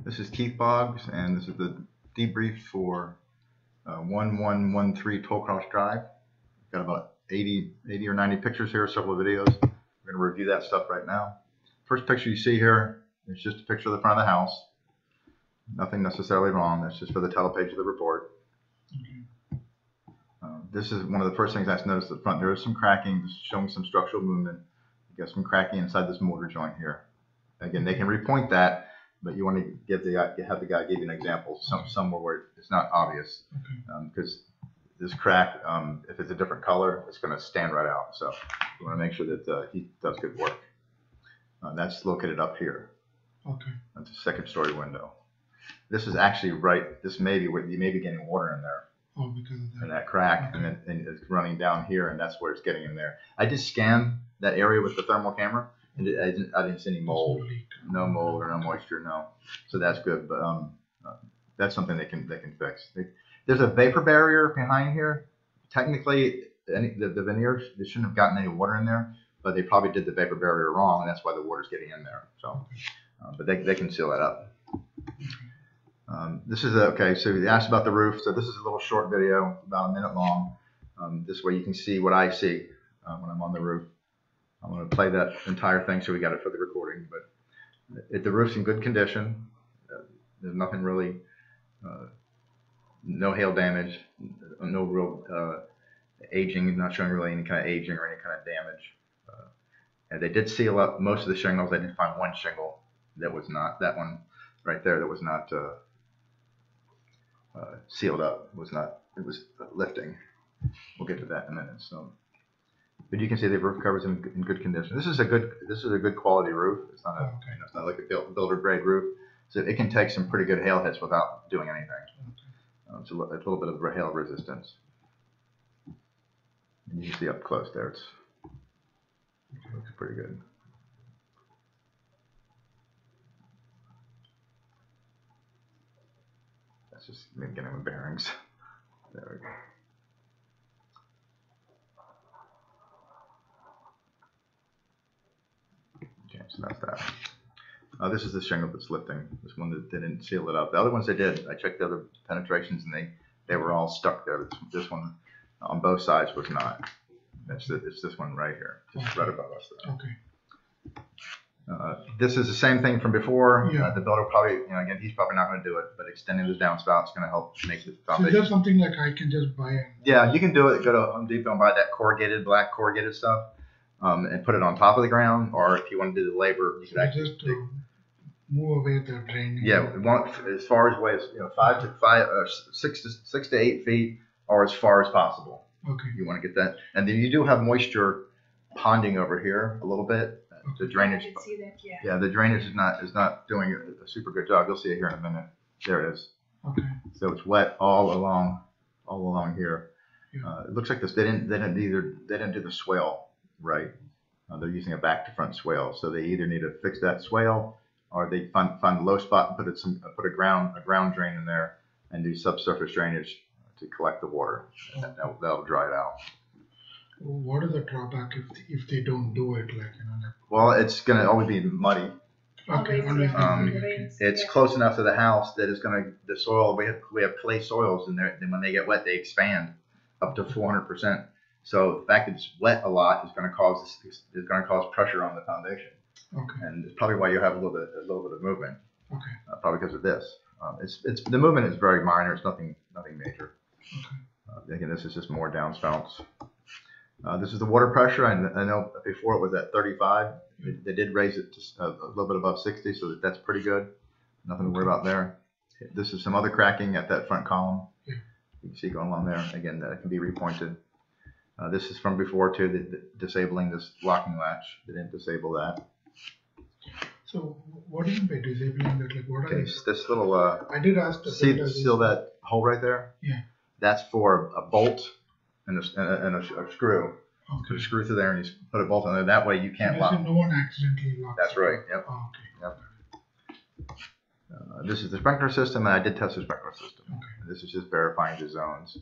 This is Keith Boggs, and this is the debrief for 1113 Tollcross Drive. Got about 80 or 90 pictures here, several videos. We're going to review that stuff right now. First picture you see here is just a picture of the front of the house. Nothing necessarily wrong. That's just for the title page of the report. This is one of the first things I noticed at the front. There is some cracking, just showing some structural movement. You got some cracking inside this mortar joint here. Again, they can repoint that, but you want to have the guy give you an example somewhere where it's not obvious, because this crack, if it's a different color, it's going to stand right out. So you want to make sure that he does good work. That's located up here. Okay. That's a second-story window. This is actually right. This may be where you may be getting water in there. Oh, because of that. And that crack, and it's running down here, and that's where it's getting in there. I just scanned that area with the thermal camera, and I didn't see any mold, no mold or no moisture, no. So that's good, but that's something they can fix. There's a vapor barrier behind here. Technically, the veneer, they shouldn't have gotten any water in there, but they probably did the vapor barrier wrong, and that's why the water's getting in there. So, but they can seal that up. This is okay. So you asked about the roof. So this is a little short video, about a minute long. This way you can see what I see when I'm on the roof. I'm going to play that entire thing so we got it for the recording. But the roof's in good condition. There's nothing really, no hail damage, no real aging. Not showing really any kind of aging or any kind of damage. And they did seal up most of the shingles. They did find one shingle that was not, that one right there, that was not sealed up. It was lifting. We'll get to that in a minute. So, but you can see the roof cover's in good condition. This is a good quality roof. It's not it's not like a builder grade roof, so it can take some pretty good hail hits without doing anything. It's a little bit of hail resistance. And you can see up close there, it looks pretty good. That's just maybe getting the bearings. There we go. Okay, so that's that. This is the shingle that's lifting. This one that didn't seal it up. The other ones they did. I checked the other penetrations and they were all stuck there. This one on both sides was not. It's this one right here, just right above us there. Okay. This is the same thing from before. Yeah. The builder probably, again, he's probably not going to do it, but extending the downspout is going to help make the foundation. So is that something like I can just buy it? Yeah, you can do it. Go to Home Depot and buy that black corrugated stuff, and put it on top of the ground. Or if you want to do the labor, you could actually just move away the drain. Yeah, as far away as 6 to 8 feet, or as far as possible. Okay. You want to get that, and then you do have moisture ponding over here a little bit. The drainage, I did see that, yeah. Yeah, the drainage is not doing a super good job. You'll see it here in a minute. There it is. Okay. So it's wet all along here. Yeah. It looks like this. They didn't do the swale right. They're using a back to front swale, so they either need to fix that swale, or they find a low spot and put a ground drain in there and do subsurface drainage to collect the water. And that'll dry it out. What is the drawback if they don't do it, Well, it's going to always be muddy. Okay. It's close enough to the house that it's going to, the soil, we have clay soils, and then when they get wet, they expand up to 400%. So the fact that it's wet a lot is going to cause pressure on the foundation. Okay. And it's probably why you have a little bit of movement. Okay. Probably because of this. The movement is very minor. It's nothing major. Okay. Again, this is just more downspouts. This is the water pressure. I know before it was at 35. They did raise it to a little bit above 60, so that's pretty good. Nothing to worry about there. This is some other cracking at that front column. You can see going along there. Again, that can be repointed. This is from before too, disabling this locking latch. They didn't disable that. So what do you mean by disabling that? Like what are this little I did ask the see that hole right there? Yeah. That's for a bolt and a screw. Okay. Put a screw through there and you put a bolt on there. That way you can't lock. No one accidentally locks. That's right. Yep. Oh, okay. Yep. This is the sprinkler system, and I did test the sprinkler system. Okay. This is just verifying the zones.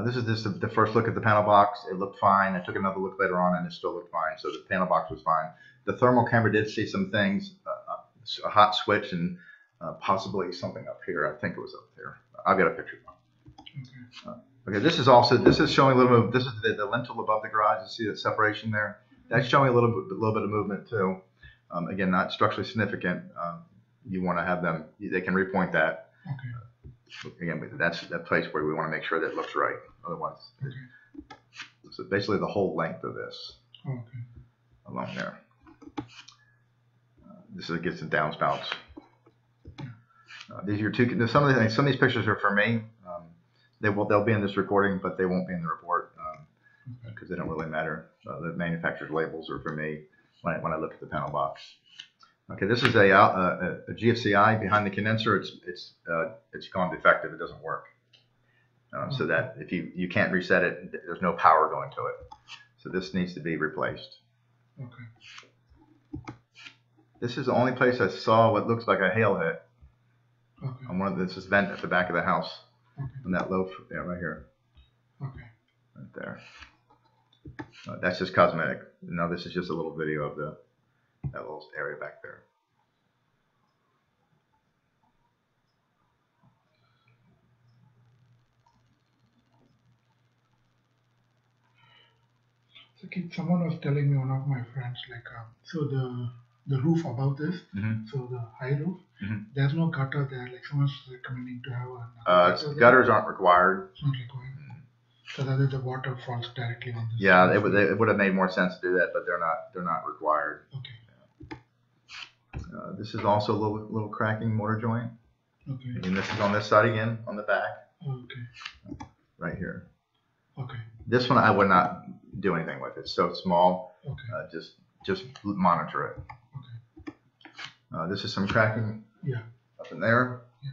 This is the first look at the panel box. It looked fine. I took another look later on, and it still looked fine. So the panel box was fine. The thermal camera did see some things, a hot switch and possibly something up here. I think it was up there. I've got a picture. Okay. Okay, this is showing a little bit. This is the lintel above the garage. You see the separation there. That's showing a little bit of movement too. Again, not structurally significant. You want to have them. They can repoint that. Okay. Again, that's that place where we want to make sure that it looks right. Otherwise, Okay. so basically the whole length of this Okay. along there. This is gets some downspouts. These are your two. Some of these pictures are for me. They'll be in this recording, but they won't be in the report because they don't really matter. The manufacturer's labels are for me when I look at the panel box. Okay, this is a GFCI behind the condenser. It's gone defective. It doesn't work. So that if you can't reset it, there's no power going to it. So this needs to be replaced. Okay. This is the only place I saw what looks like a hail hit. Okay. On this is vent at the back of the house. Okay. On that low, yeah, right here. Okay. Right there. That's just cosmetic. Now this is just a little video of that little area back there. So someone was telling me, one of my friends, like, so the roof above this, so the high roof, there's no gutter there. Like someone's recommending to have a gutters aren't required. It's not required. So that the water falls directly on this. Yeah, it would have made more sense to do that, but they're not required. Okay. This is also a little cracking mortar joint. Okay. And this is on this side again, on the back. Okay. Right here. Okay. This one I would not do anything with. It's so small. Okay. Just monitor it. Okay. This is some cracking. Yeah. Up in there. Yeah.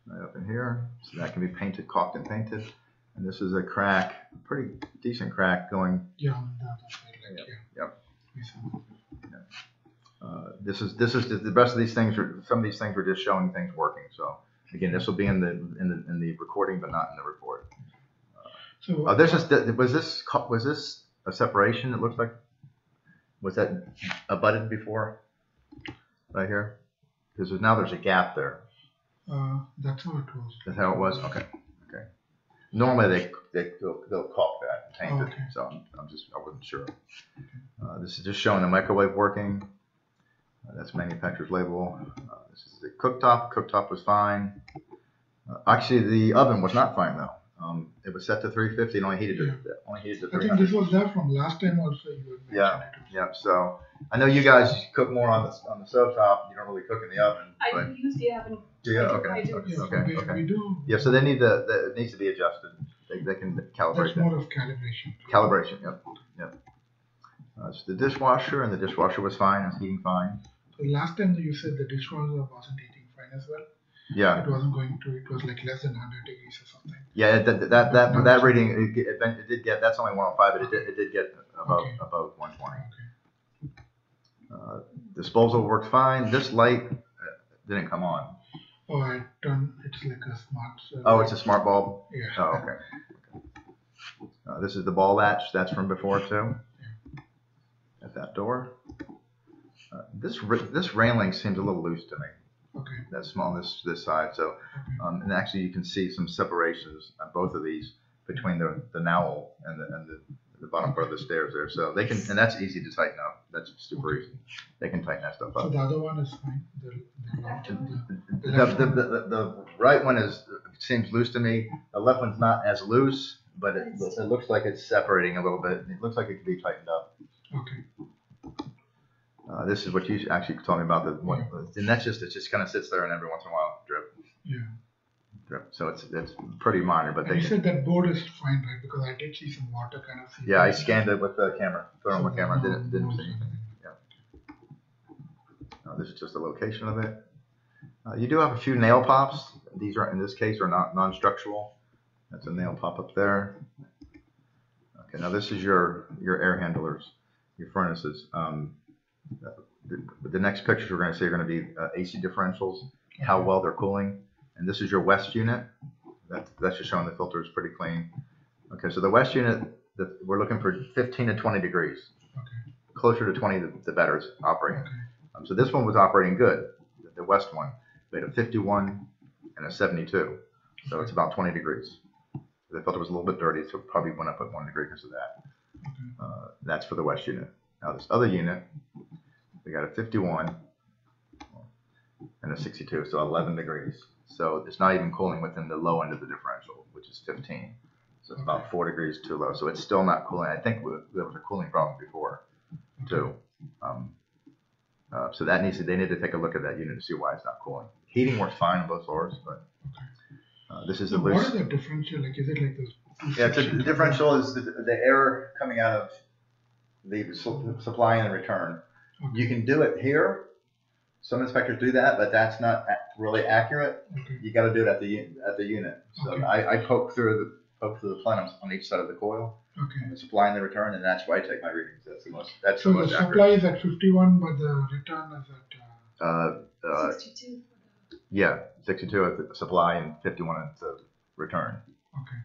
Right up in here. So that can be painted, caulked and painted. And this is a crack, pretty decent crack going. Yeah, on the other side. Like, Yep. Yeah. This is the rest of these things. Some of these things were just showing things working. So again, this will be in the recording, but not in the report. So was this a separation? It looks like. Was that abutted before? Right here, because now there's a gap there. That's how it was. That's how it was. Okay. Okay. Normally they'll caulk that and paint it. Okay. So I wasn't sure. This is just showing the microwave working. That's manufacturer's label. This is the cooktop. Cooktop was fine. Actually, the oven was not fine though. It was set to 350 and only heated to 300. I think this was there from last time also. You had mentioned it. Yeah. So I know you guys cook more on the stove top. You don't really cook in the oven. I do use the oven. Do you? Okay. I do. Okay. We do. Yeah. So they need it needs to be adjusted. They can calibrate. That's more of calibration. Calibration. Yep. It's the dishwasher, and the dishwasher was fine. It's heating fine. So last time you said the dishwasher wasn't heating fine as well. Yeah. It wasn't going to. It was like less than 100 degrees or something. Yeah. That reading it did get. That's only 105, but it did get above 120. Okay. Disposal worked fine. This light didn't come on. Oh, I turned. It's like a smart. Oh, it's a smart bulb. Yeah. Oh, okay. This is the ball latch. That's from before too. At that door. This railing seems a little loose to me. Okay. That's small on this side. So, Okay. and actually you can see some separations on both of these between the nowel and the bottom part of the stairs there. So they can, and that's easy to tighten up. That's super easy. They can tighten that stuff So up. the other one is fine. The right one seems loose to me. The left one's not as loose, but it looks like it's separating a little bit. It looks like it could be tightened up. Okay. This is what you actually told me about and it just kind of sits there and every once in a while drip. Yeah. Drip. So it's pretty minor, but And you said that board is fine, right? Because I did see some water kind of. Yeah, I scanned it with the camera, thermal camera. Didn't see anything. Yeah. This is just the location of it. You do have a few nail pops. These are in this case are not non-structural. That's a nail pop up there. Okay, now this is your air handlers, your furnaces. The next pictures we're going to see are going to be AC differentials, how well they're cooling. And this is your west unit. That's just showing the filter is pretty clean. Okay, so the west unit, we're looking for 15 to 20 degrees. Okay. Closer to 20, the better it's operating. Okay. So this one was operating good. The west one, we had a 51 and a 72. So it's about 20 degrees. They felt it was a little bit dirty, so it probably went up at 1 degree because of that. That's for the west unit. Now this other unit, we got a 51 and a 62, so 11 degrees. So it's not even cooling within the low end of the differential, which is 15. So it's about 4 degrees too low. So it's still not cooling. I think there was a cooling problem before too. So they need to take a look at that unit to see why it's not cooling. Heating works fine on both floors, but this is the loose. What is the differential? Like, is it like this? Yeah, the differential is the air coming out of the supply and return. You can do it here. Some inspectors do that, but that's not really accurate. You got to do it at the unit. So I poke through the plenums on each side of the coil. And the supply and the return, and that's why I take my readings. That's the most. That's so the most the supply is at 51, but the return is at 62. Yeah, 62 at the supply and 51 at the return.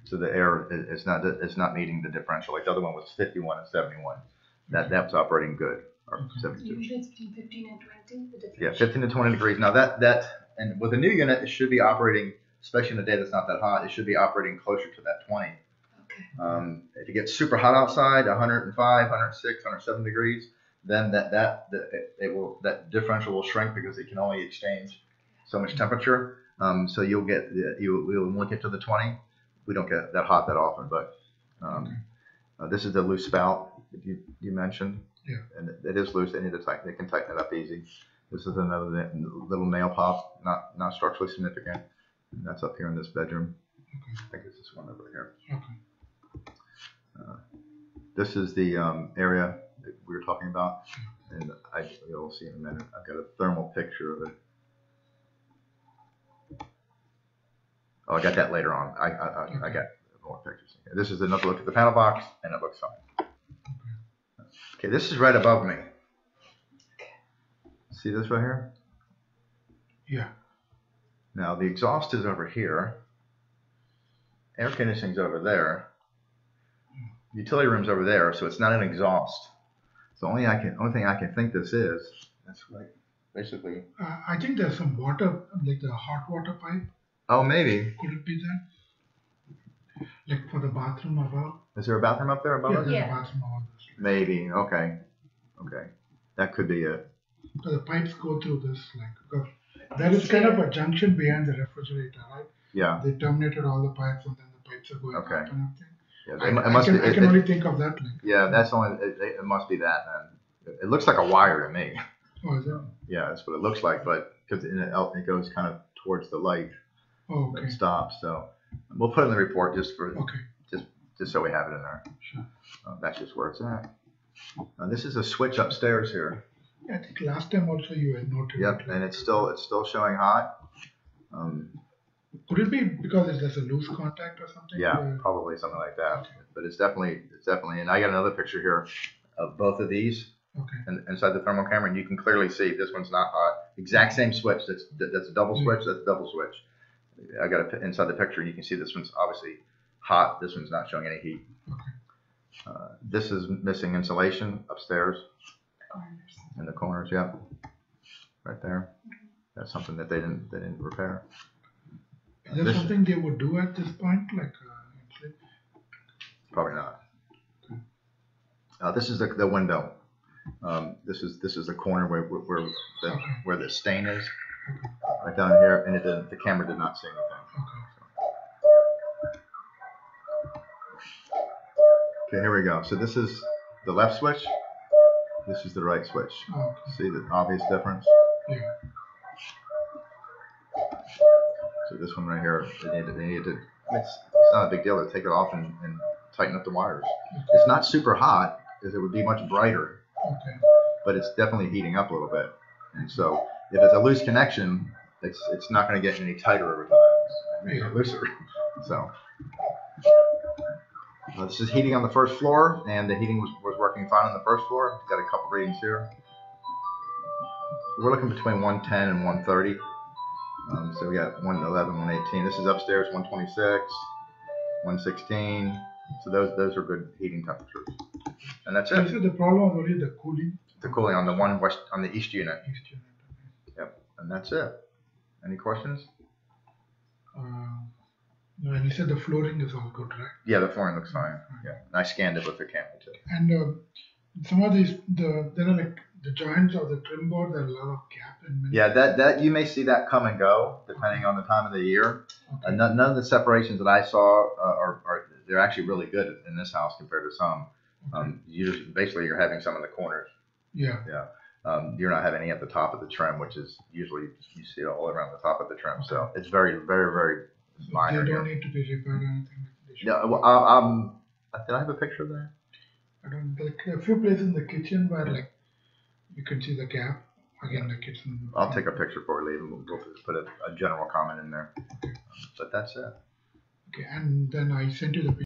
So the air is not meeting the differential. Like the other one was 51 and 71. That was operating good. Or 72. Usually it's between 15 and 20. The differential. Yeah, 15 to 20 degrees. Now and with a new unit, it should be operating, especially in a day that's not that hot. It should be operating closer to that 20. If it gets super hot outside, 105, 106, 107 degrees, then that differential will shrink because it can only exchange so much temperature. So you'll won't get to the 20. We don't get that hot that often, but this is the loose spout that you mentioned. And it is loose. They can tighten it up easy. This is another little nail pop, not structurally significant. And that's up here in this bedroom. I think it's this one over here. This is the area that we were talking about, and you'll see in a minute. I've got a thermal picture of it. Oh, I got that later on. I got more pictures. This is another look at the panel box, and it looks fine. Okay, this is right above me. See this right here? Yeah. Now the exhaust is over here. Air conditioning's over there. Utility room's over there, so it's not an exhaust. So only thing I can think this is. That's right. Basically. I think there's some water, like the hot water pipe. Oh, maybe. Could it be that? Like for the bathroom above? Is there a bathroom up there above us? There's a bathroom above us. Maybe. Okay. That could be it. So the pipes go through this, because there is kind of a junction behind the refrigerator, right? Yeah. They terminated all the pipes, and then the pipes are going up and everything. Yeah, I can only think of that. Yeah, it must be that then. It looks like a wire to me. Oh, is it? Yeah, that's what it looks like, but because it goes kind of towards the light. Oh, okay. It stops. So we'll put it in the report just so we have it in there. Sure. That's just where it's at. This is a switch upstairs here. Yeah, I think last time also you had noted. Yep, and it's still showing hot. Could it be because there's a loose contact or something? Yeah, probably something like that. But it's definitely, and I got another picture here of both of these. And inside the thermal camera, and you can clearly see this one's not hot. Exact same switch. That's a double switch. That's a double switch. I got it inside the picture, and you can see this one's obviously hot. This one's not showing any heat. This is missing insulation upstairs. In the corners, yeah, right there. That's something that they didn't repair. Is there something they would do at this point, Probably not. This is the window. This is the corner where the stain is, right down here, and the camera did not see anything. Okay, here we go. So this is the left switch. This is the right switch. See the obvious difference? Yeah. So this one right here, they needed to. It's not a big deal to take it off and tighten up the wires. It's not super hot, because it would be much brighter. But it's definitely heating up a little bit. And so if it's a loose connection, it's not going to get any tighter over time. It's going to get looser. So this is heating on the first floor, and the heating was working fine on the first floor. Got a couple readings here. We're looking between 110 and 130. So we got 111, 118. This is upstairs, 126, 116. So those are good heating temperatures. And that's it. So the problem was only the cooling. The cooling on the east unit. East unit. Yep. And that's it. Any questions? No, and you said the flooring is all good, right? Yeah, the flooring looks fine. Yeah, and I scanned it with the camera too. And some of these, there are like the joints of the trim board, there are a lot of gap in many. Yeah, that you may see that come and go depending on the time of the year. Okay. None of the separations that I saw are they're actually really good in this house compared to some. Basically you're having some in the corners. Yeah. You're not having any at the top of the trim, which is usually you see it all around the top of the trim. So it's very, very, very minor. They don't need to be repaired or anything like that. Yeah. Well, did I have a picture of that? I don't, like a few places in the kitchen where like you can see the gap. Again, the kitchen. I'll take a picture for you, and we'll just put a general comment in there. But that's it. Okay, and then I sent you the picture.